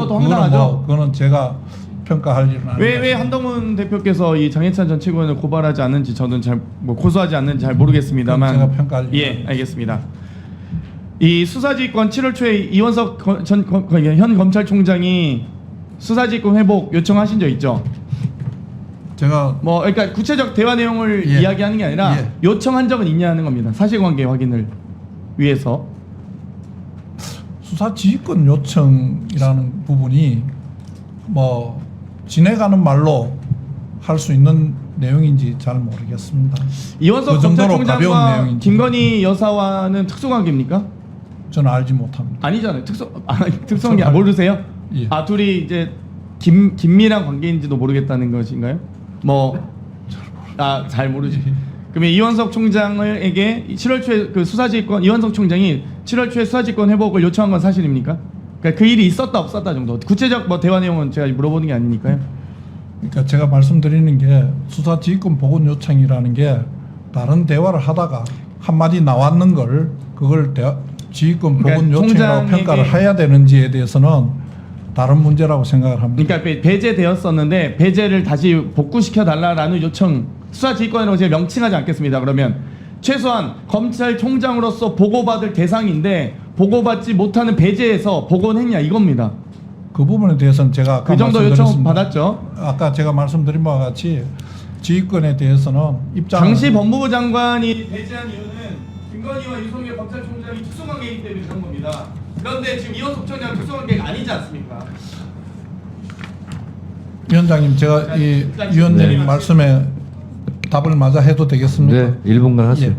그것도 황당하죠. 그거는 제가 평가할 일은 아니에요. 왜 한동훈 대표께서 이 장해찬 전 최고위원을 고발하지 않는지 저는 잘 고소하지 않는지 잘 모르겠습니다만 제가 평가할 일은 예, 알겠습니다. 이 수사지휘권 7월 초에 이원석 현 검찰총장이 수사지휘권 회복 요청하신 적 있죠? 제가 뭐 그러니까 구체적 대화 내용을 예. 이야기하는 게 아니라 예. 요청한 적은 있냐는 겁니다. 사실관계 확인을 위해서. 수사지휘권 요청이라는 부분이 뭐 지내가는 말로 할 수 있는 내용인지 잘 모르겠습니다. 이원석 그 정도로 가벼운 검찰총장과 내용인지. 김건희 여사와는 특수관계입니까? 저는 알지 못합니다. 아니잖아요. 특수관계 모르세요? 예. 아 둘이 이제 긴밀한 관계인지도 모르겠다는 것인가요? 잘 모르지. 그러면 이원석 총장에게 7월 초에 그 수사지휘권 이원석 총장이 7월 초에 수사지휘권 회복을 요청한 건 사실입니까? 그러니까 그 일이 있었다 없었다 정도. 구체적 뭐 대화 내용은 제가 물어보는 게 아니니까요. 그러니까 제가 말씀드리는 게 수사지휘권 복원 요청이라는 게 다른 대화를 하다가 한마디 나왔는 걸 그걸 지휘권 복원 그러니까 요청이라고 총장에게- 평가를 해야 되는지에 대해서는 다른 문제라고 생각을 합니다. 그러니까 배제되었었는데 배제를 다시 복구시켜 달라라는 요청 수사지휘권이라고 제가 명칭하지 않겠습니다. 그러면 최소한 검찰총장으로서 보고받을 대상인데 보고받지 못하는 배제해서 복원했냐 이겁니다. 그 부분에 대해서는 제가 아까 그 정도 요청 말씀드렸습니다. 받았죠. 아까 제가 말씀드린 바와 같이 지휘권에 대해서는 입장 당시 법무부 장관이 배제한 이유는 김건희와 유석열 검찰총장이 특수관계이기 때문에 그런 겁니다. 그런데 지금 이원석 총장 특수관계가 아니지 않습니까? 위원장님 제가 이 위원님 말씀에 답을 마저 해도 되겠습니까? 네, 1분간 하세요. 예.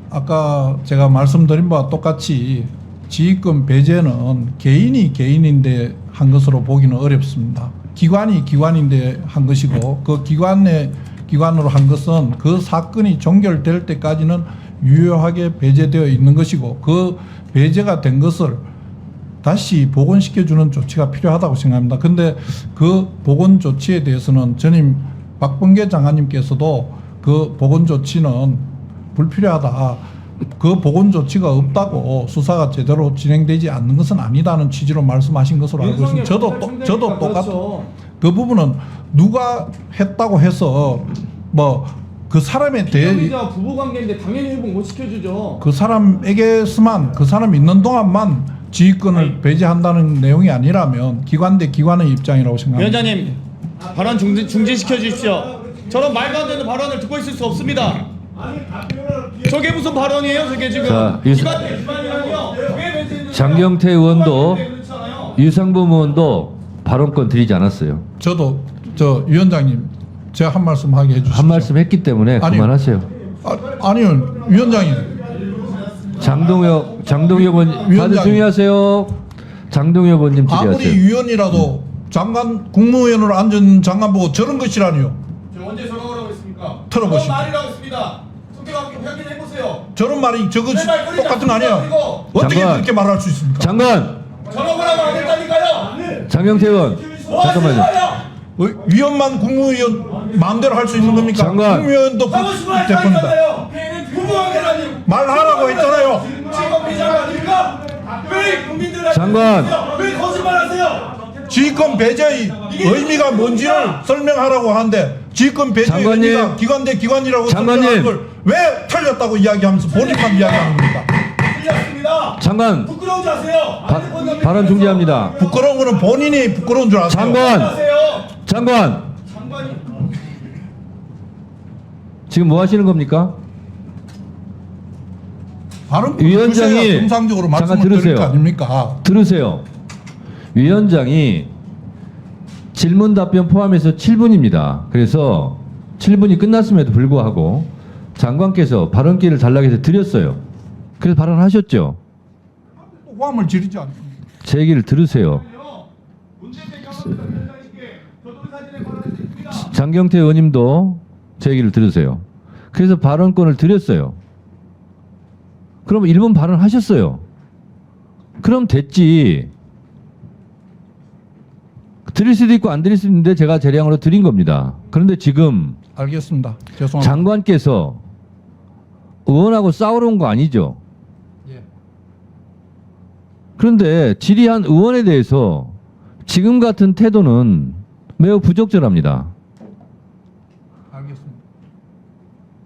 아까 제가 말씀드린 바와 똑같이 지휘권 배제는 개인인데 한 것으로 보기는 어렵습니다. 기관인데 한 것이고 그 기관으로 한 것은 그 사건이 종결될 때까지는 유효하게 배제되어 있는 것이고 그 배제가 된 것을 다시 복원시켜주는 조치가 필요하다고 생각합니다. 근데 그 복원 조치에 대해서는 전임 박범계 장관님께서도 그 복원 조치는 불필요하다. 그 복원 조치가 없다고 수사가 제대로 진행되지 않는 것은 아니다는 취지로 말씀하신 것으로 알고 있습니다. 저도 똑같. 그 부분은 누가 했다고 해서 뭐 그 사람에 대해 비교비자 부부관계인데 당연히 회복 못 시켜주죠. 그 사람에게서만 그 사람 있는 동안만 지휘권을 배제한다는 내용이 아니라면 기관 대 기관의 입장이라고 생각합니다. 위원장님 발언 중지시켜 주십시오. 저런 말도 안 되는 발언을 듣고 있을 수 없습니다. 저게 무슨 발언이에요? 저게 지금 자, 기관 대 기관이라뇨? 왜 배제했는지 장경태 의원도 그렇잖아요. 유상범 의원도 발언권 드리지 않았어요. 저도 위원장님 제가 한 말씀 하게 해주시죠. 한 말씀 했기 때문에 아니요. 그만하세요. 아니요 위원장님 장동혁 의원 다들 위원장님. 조용히 하세요. 장동혁 의원님 아무리 질의하세요. 위원이라도 장관 국무위원으로 앉은 장관 보고 저런 것이라니요. 저 언제 저런 거라고 했습니까? 들어보시죠. 저런 말이라고 했습니다. 속도가 함께 확인해 보세요. 저런 말이 저것 제발 그러지 똑같은 거 아니야? 않습니다, 어떻게 장관. 그렇게 말할 수 있습니까? 장관 저런 거라고 안 했다니까요. 장경태 의원 뭐 하시는 잠깐만요. 거예요? 위원만 국무위원 마음대로 할 수 있는 겁니까? 장관. 국무위원도 하고 싶은 말 대표입니다. 하니까요. 부부관계라니. 말하라고 했잖아요. 지금 비자가 아닙니까? 왜 국민들 장관. 왜 거짓말하세요? 지휘권 배제의 의미가 뭔지를 설명하라고 하는데 지휘권 배제의 장관님. 의미가 기관 대 기관이라고 장관님. 설명하는 걸 왜 틀렸다고 이야기하면서 본인만 이야기하는 겁니까? 틀렸습니다. 장관 부끄러우지 마세요. 발언 중지합니다. 부끄러운 거는 본인이 부끄러운 줄 아세요? 장관 하세요. 장관이 지금 뭐 하시는 겁니까? 발언 위원장이 주셔야 정상적으로 잠깐 말씀을 드릴 들으세요. 거 아닙니까? 들으세요. 위원장이 질문 답변 포함해서 7분입니다. 그래서 7분이 끝났음에도 불구하고 장관께서 발언 기회를 달라고 해서 드렸어요. 그래서 발언하셨죠. 호함을 지르지 않습니다. 제 얘기를 들으세요. 장경태 의원님도 제 얘기를 들으세요. 그래서 발언권을 드렸어요. 그럼 1분 발언하셨어요. 그럼 됐지. 드릴 수도 있고 안 드릴 수도 있는데 제가 재량으로 드린 겁니다. 그런데 지금 알겠습니다. 죄송합니다. 장관께서 의원하고 싸우러 온 거 아니죠? 예. 그런데 질의한 의원에 대해서 지금 같은 태도는 매우 부적절합니다. 알겠습니다.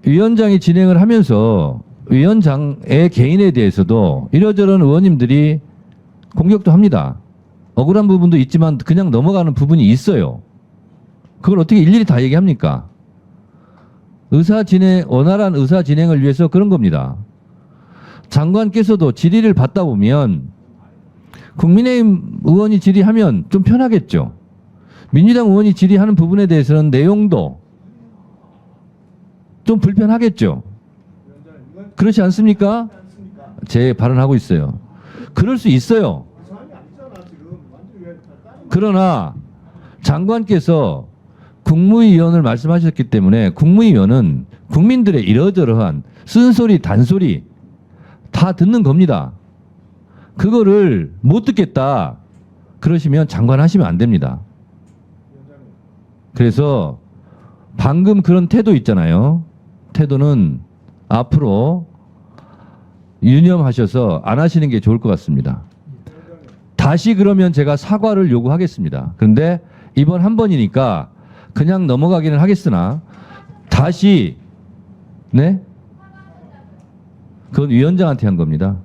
위원장이 진행을 하면서 위원장의 개인에 대해서도 이러저런 의원님들이 공격도 합니다. 억울한 부분도 있지만 그냥 넘어가는 부분이 있어요. 그걸 어떻게 일일이 다 얘기합니까? 원활한 의사 진행을 위해서 그런 겁니다. 장관께서도 질의를 받다 보면 국민의힘 의원이 질의하면 좀 편하겠죠. 민주당 의원이 질의하는 부분에 대해서는 내용도 좀 불편하겠죠. 그렇지 않습니까? 제 발언하고 있어요. 그럴 수 있어요. 그러나 장관께서 국무위원을 말씀하셨기 때문에 국무위원은 국민들의 이러저러한 쓴소리, 단소리 다 듣는 겁니다. 그거를 못 듣겠다 그러시면 장관 하시면 안 됩니다. 그래서 방금 그런 태도 있잖아요. 태도는 앞으로 유념하셔서 안 하시는 게 좋을 것 같습니다. 다시 그러면 제가 사과를 요구하겠습니다. 그런데 이번 한 번이니까 그냥 넘어가기는 하겠으나 다시 네? 그건 위원장한테 한 겁니다.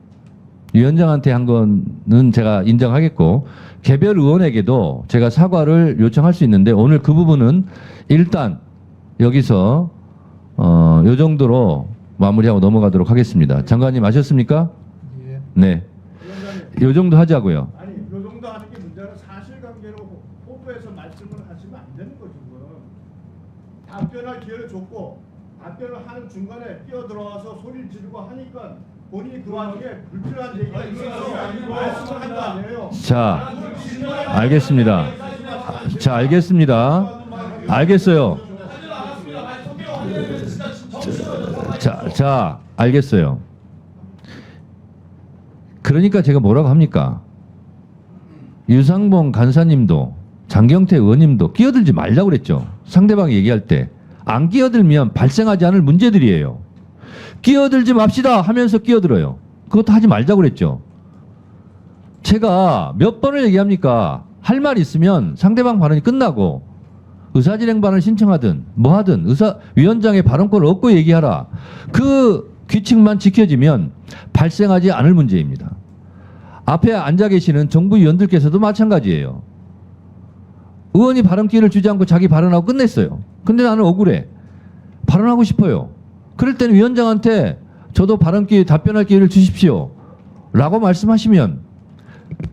위원장한테 한 거는 제가 인정하겠고 개별 의원에게도 제가 사과를 요청할 수 있는데 오늘 그 부분은 일단 여기서 요 정도로 마무리하고 넘어가도록 하겠습니다. 장관님 아셨습니까? 예. 네. 요 정도 하자고요. 아니, 요 정도 하는 게 문제는 사실관계로 호도해서 말씀을 하시면 안 되는 거죠. 답변할 기회를 줬고 답변을 하는 중간에 뛰어들어와서 소리를 지르고 하니까 본인이 그 와중에 불필요한 얘기가 있어서 말씀을 한 거 아니에요. 자, 알겠습니다. 자, 알겠습니다. 알겠어요. 자, 알겠어요. 그러니까 제가 뭐라고 합니까? 유상봉 간사님도 장경태 의원님도 끼어들지 말라고 그랬죠. 상대방이 얘기할 때. 안 끼어들면 발생하지 않을 문제들이에요. 끼어들지 맙시다 하면서 끼어들어요. 그것도 하지 말자고 그랬죠. 제가 몇 번을 얘기합니까? 할 말 있으면 상대방 발언이 끝나고 의사진행 발언을 신청하든 뭐 하든 위원장의 발언권을 얻고 얘기하라. 그 규칙만 지켜지면 발생하지 않을 문제입니다. 앞에 앉아 계시는 정부 위원들께서도 마찬가지예요. 의원이 발언 기회를 주지 않고 자기 발언하고 끝냈어요. 근데 나는 억울해. 발언하고 싶어요. 그럴 때는 위원장한테 저도 발언 기회, 답변할 기회를 주십시오. 라고 말씀하시면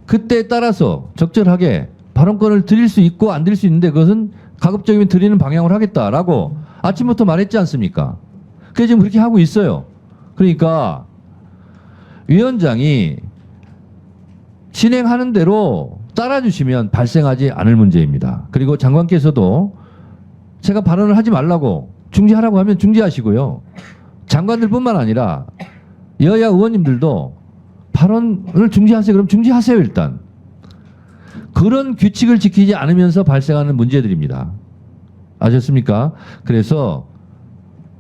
그때에 따라서 적절하게 발언권을 드릴 수 있고 안 드릴 수 있는데 그것은 가급적이면 드리는 방향으로 하겠다라고 아침부터 말했지 않습니까? 그게 지금 그렇게 하고 있어요. 그러니까 위원장이 진행하는 대로 따라주시면 발생하지 않을 문제입니다. 그리고 장관께서도 제가 발언을 하지 말라고 중지하라고 하면 중지하시고요. 장관들뿐만 아니라 여야 의원님들도 발언을 중지하세요. 그럼 중지하세요 일단. 그런 규칙을 지키지 않으면서 발생하는 문제들입니다. 아셨습니까? 그래서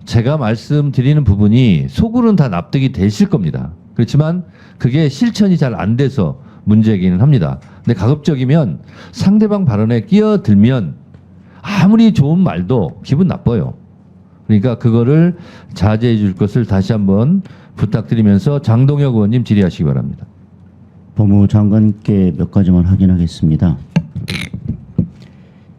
제가 말씀드리는 부분이 속으로는 다 납득이 되실 겁니다. 그렇지만 그게 실천이 잘 안 돼서 문제이기는 합니다. 근데 가급적이면 상대방 발언에 끼어들면 아무리 좋은 말도 기분 나빠요. 그러니까 그거를 자제해 줄 것을 다시 한번 부탁드리면서 장동혁 의원님 질의하시기 바랍니다. 법무장관께 몇 가지만 확인하겠습니다.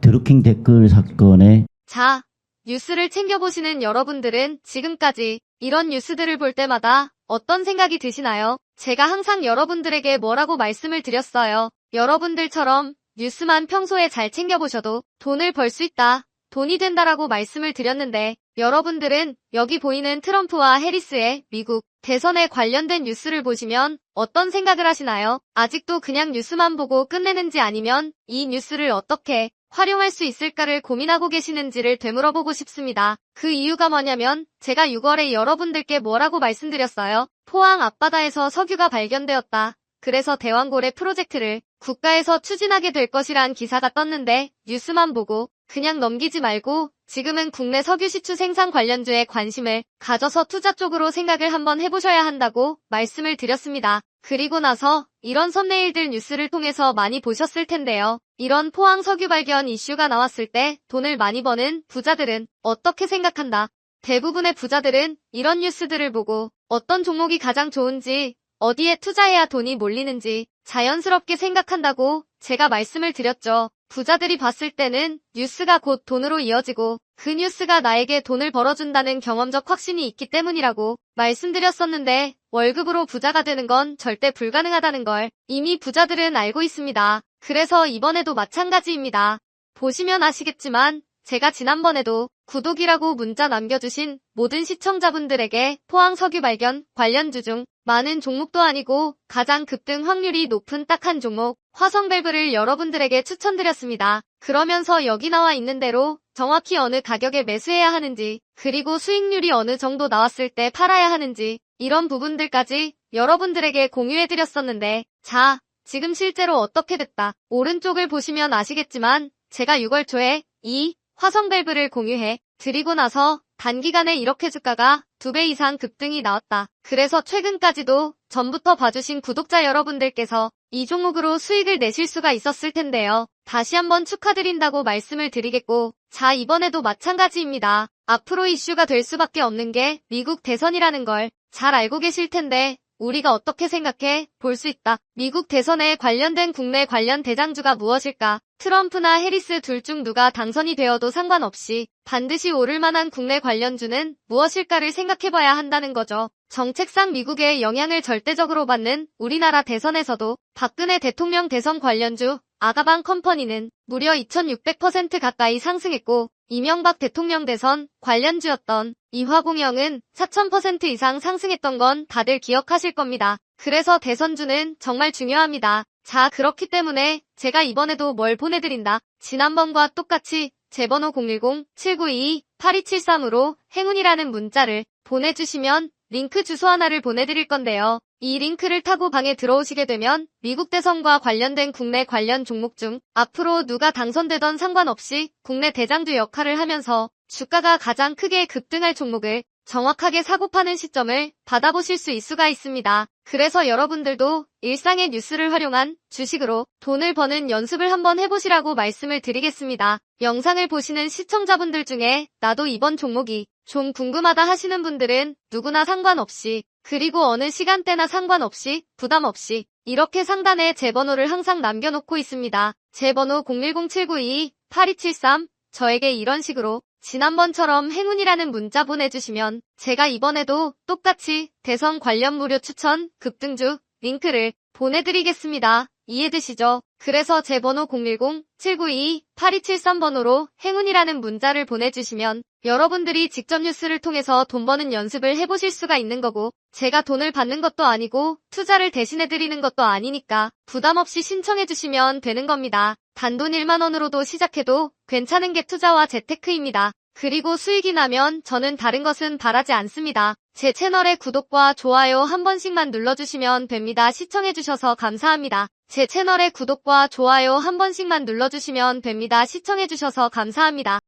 드루킹 댓글 사건에 자, 뉴스를 챙겨보시는 여러분들은 지금까지 이런 뉴스들을 볼 때마다 어떤 생각이 드시나요? 제가 항상 여러분들에게 뭐라고 말씀을 드렸어요. 여러분들처럼 뉴스만 평소에 잘 챙겨보셔도 돈을 벌 수 있다. 돈이 된다라고 말씀을 드렸는데 여러분들은 여기 보이는 트럼프와 해리스의 미국 대선에 관련된 뉴스를 보시면 어떤 생각을 하시나요? 아직도 그냥 뉴스만 보고 끝내는지 아니면 이 뉴스를 어떻게 활용할 수 있을까를 고민하고 계시는지를 되물어보고 싶습니다. 그 이유가 뭐냐면 제가 6월에 여러분들께 뭐라고 말씀드렸어요? 포항 앞바다에서 석유가 발견되었다. 그래서 대왕고래 프로젝트를 국가에서 추진하게 될 것이란 기사가 떴는데 뉴스만 보고 그냥 넘기지 말고 지금은 국내 석유 시추 생산 관련주에 관심을 가져서 투자 쪽으로 생각을 한번 해보셔야 한다고 말씀을 드렸습니다. 그리고 나서 이런 썸네일들 뉴스를 통해서 많이 보셨을 텐데요. 이런 포항 석유 발견 이슈가 나왔을 때 돈을 많이 버는 부자들은 어떻게 생각한다? 대부분의 부자들은 이런 뉴스들을 보고 어떤 종목이 가장 좋은지, 어디에 투자해야 돈이 몰리는지 자연스럽게 생각한다고 제가 말씀을 드렸죠. 부자들이 봤을 때는 뉴스가 곧 돈으로 이어지고 그 뉴스가 나에게 돈을 벌어준다는 경험적 확신이 있기 때문이라고 말씀드렸었는데 월급으로 부자가 되는 건 절대 불가능하다는 걸 이미 부자들은 알고 있습니다. 그래서 이번에도 마찬가지입니다. 보시면 아시겠지만 제가 지난번에도 구독이라고 문자 남겨주신 모든 시청자분들에게 포항 석유 발견 관련주 중 많은 종목도 아니고 가장 급등 확률이 높은 딱 한 종목 화성밸브를 여러분들에게 추천드렸습니다. 그러면서 여기 나와 있는 대로 정확히 어느 가격에 매수해야 하는지 그리고 수익률이 어느 정도 나왔을 때 팔아야 하는지 이런 부분들까지 여러분들에게 공유해드렸었는데 자, 지금 실제로 어떻게 됐다. 오른쪽을 보시면 아시겠지만 제가 6월 초에 이 화성밸브를 공유해 드리고 나서 단기간에 이렇게 주가가 2배 이상 급등이 나왔다. 그래서 최근까지도 전부터 봐주신 구독자 여러분들께서 이 종목으로 수익을 내실 수가 있었을 텐데요. 다시 한번 축하드린다고 말씀을 드리겠고 자 이번에도 마찬가지입니다. 앞으로 이슈가 될 수밖에 없는 게 미국 대선이라는 걸 잘 알고 계실 텐데 우리가 어떻게 생각해 볼 수 있다. 미국 대선에 관련된 국내 관련 대장주가 무엇일까? 트럼프나 해리스 둘 중 누가 당선이 되어도 상관없이 반드시 오를 만한 국내 관련주는 무엇일까를 생각해봐야 한다는 거죠. 정책상 미국의 영향을 절대적으로 받는 우리나라 대선에서도 박근혜 대통령 대선 관련주 아가방 컴퍼니는 무려 2600% 가까이 상승했고 이명박 대통령 대선 관련주였던 이화공영은 4000% 이상 상승했던 건 다들 기억하실 겁니다. 그래서 대선주는 정말 중요합니다. 자, 그렇기 때문에 제가 이번에도 뭘 보내드린다. 지난번과 똑같이 제 번호 010-792-8273으로 행운이라는 문자를 보내주시면 링크 주소 하나를 보내드릴 건데요. 이 링크를 타고 방에 들어오시게 되면 미국 대선과 관련된 국내 관련 종목 중 앞으로 누가 당선되던 상관없이 국내 대장주 역할을 하면서 주가가 가장 크게 급등할 종목을 정확하게 사고 파는 시점을 받아보실 수 있습니다. 그래서 여러분들도 일상의 뉴스를 활용한 주식으로 돈을 버는 연습을 한번 해보시라고 말씀을 드리겠습니다. 영상을 보시는 시청자분들 중에 나도 이번 종목이 좀 궁금하다 하시는 분들은 누구나 상관없이 그리고 어느 시간대나 상관없이 부담 없이 이렇게 상단에 제 번호를 항상 남겨놓고 있습니다. 제 번호 010-792-8273 저에게 이런 식으로 지난번처럼 행운이라는 문자 보내주시면 제가 이번에도 똑같이 대선 관련 무료 추천 급등주 링크를 보내드리겠습니다. 이해되시죠? 그래서 제 번호 010-792-8273번호로 행운이라는 문자를 보내주시면 여러분들이 직접 뉴스를 통해서 돈 버는 연습을 해보실 수가 있는 거고 제가 돈을 받는 것도 아니고 투자를 대신해드리는 것도 아니니까 부담 없이 신청해주시면 되는 겁니다. 단돈 1만 원으로도 시작해도 괜찮은 게 투자와 재테크입니다. 그리고 수익이 나면 저는 다른 것은 바라지 않습니다. 제 채널의 구독과 좋아요 한 번씩만 눌러주시면 됩니다. 시청해주셔서 감사합니다. 제 채널의 구독과 좋아요 한 번씩만 눌러주시면 됩니다. 시청해주셔서 감사합니다.